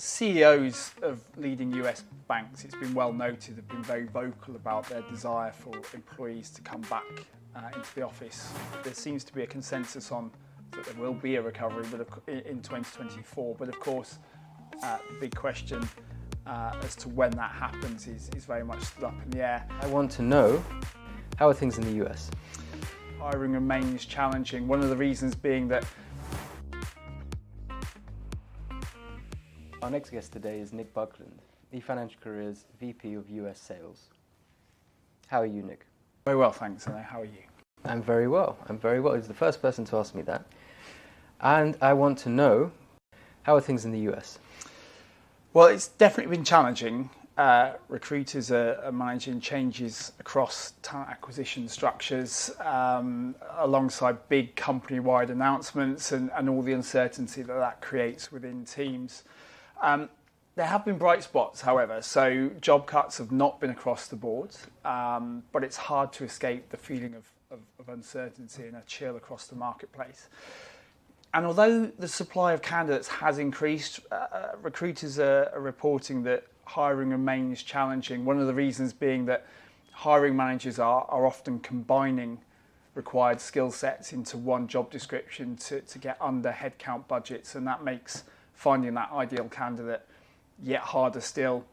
CEOs of leading US banks, it's been well noted, have been very vocal about their desire for employees to come back into the office. There seems to be a consensus on that there will be a recovery in 2024, but of course the big question as to when that happens is very much still up in the air. I want to know, how are things in the US? Hiring remains challenging, one of the reasons being that our next guest today is Nick Buckland, eFinancialCareers VP of US Sales. How are you, Nick? Very well, thanks. And how are you? I'm very well. He's the first person to ask me that. And I want to know, how are things in the US? Well, it's definitely been challenging. Recruiters are managing changes across talent acquisition structures alongside big company-wide announcements and all the uncertainty that creates within teams. There have been bright spots, however, so job cuts have not been across the board, but it's hard to escape the feeling of uncertainty and a chill across the marketplace. And although the supply of candidates has increased, recruiters are reporting that hiring remains challenging, one of the reasons being that hiring managers are often combining required skill sets into one job description to get under headcount budgets, and that makes finding that ideal candidate yet harder still.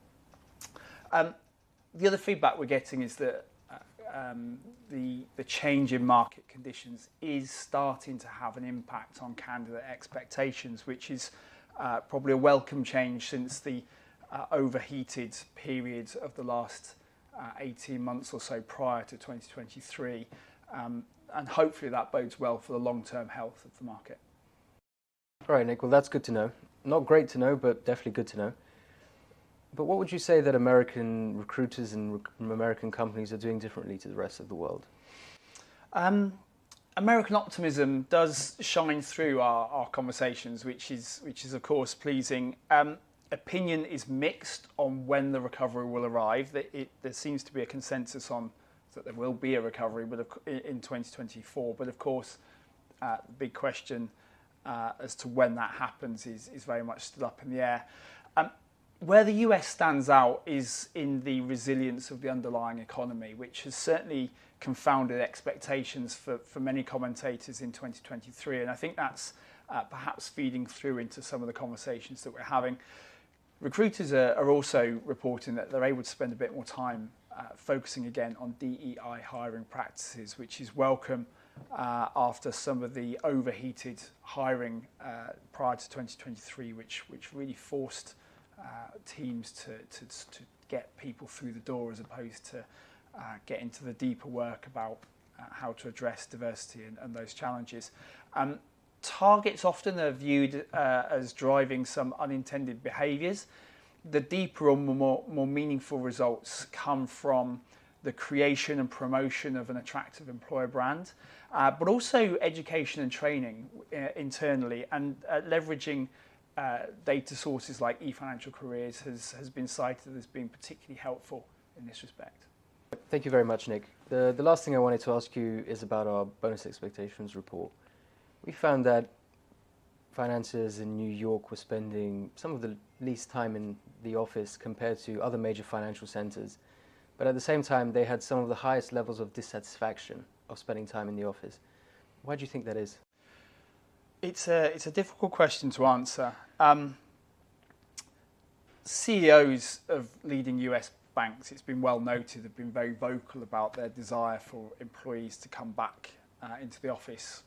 The other feedback we're getting is that the change in market conditions is starting to have an impact on candidate expectations, which is probably a welcome change since the overheated period of the last 18 months or so prior to 2023. And hopefully that bodes well for the long-term health of the market. All right, Nick, well, that's good to know. Not great to know, but definitely good to know. But what would you say that American recruiters and American companies are doing differently to the rest of the world? American optimism does shine through our conversations, which is of course pleasing. Opinion is mixed on when the recovery will arrive. There seems to be a consensus on that there will be a recovery in 2024, but of course the big question as to when that happens is very much still up in the air. Where the US stands out is in the resilience of the underlying economy, which has certainly confounded expectations for many commentators in 2023. And I think that's perhaps feeding through into some of the conversations that we're having. Recruiters are also reporting that they're able to spend a bit more time focusing again on DEI hiring practices, which is welcome after some of the overheated hiring prior to 2023, which really forced teams to get people through the door as opposed to get into the deeper work about how to address diversity and those challenges. Targets often are viewed as driving some unintended behaviours. The deeper or more meaningful results come from the creation and promotion of an attractive employer brand, but also education and training internally, and leveraging data sources like eFinancialCareers has been cited as being particularly helpful in this respect. Thank you very much, Nick. The last thing I wanted to ask you is about our bonus expectations report. We found that financiers in New York were spending some of the least time in the office compared to other major financial centers, but at the same time they had some of the highest levels of dissatisfaction of spending time in the office. Why do you think that is? It's a difficult question to answer. CEOs of leading US banks, it's been well noted, have been very vocal about their desire for employees to come back into the office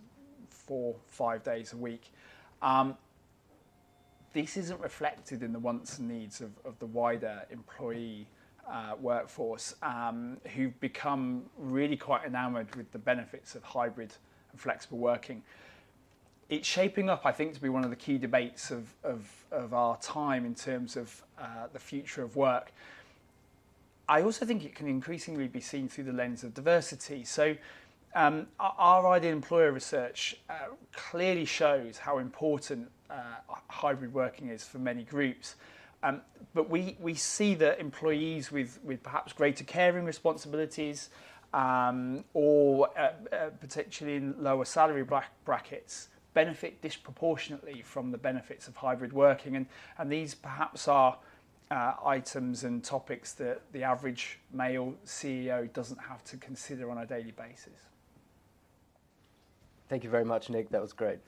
4-5 days a week. This isn't reflected in the wants and needs of the wider employee workforce, who've become really quite enamoured with the benefits of hybrid and flexible working. It's shaping up, I think, to be one of the key debates of our time in terms of the future of work. I also think it can increasingly be seen through the lens of diversity. So our ideal employer research clearly shows how important hybrid working is for many groups. But we see that employees with perhaps greater caring responsibilities or particularly in lower salary brackets benefit disproportionately from the benefits of hybrid working, and these perhaps are items and topics that the average male CEO doesn't have to consider on a daily basis. Thank you very much, Nick. That was great.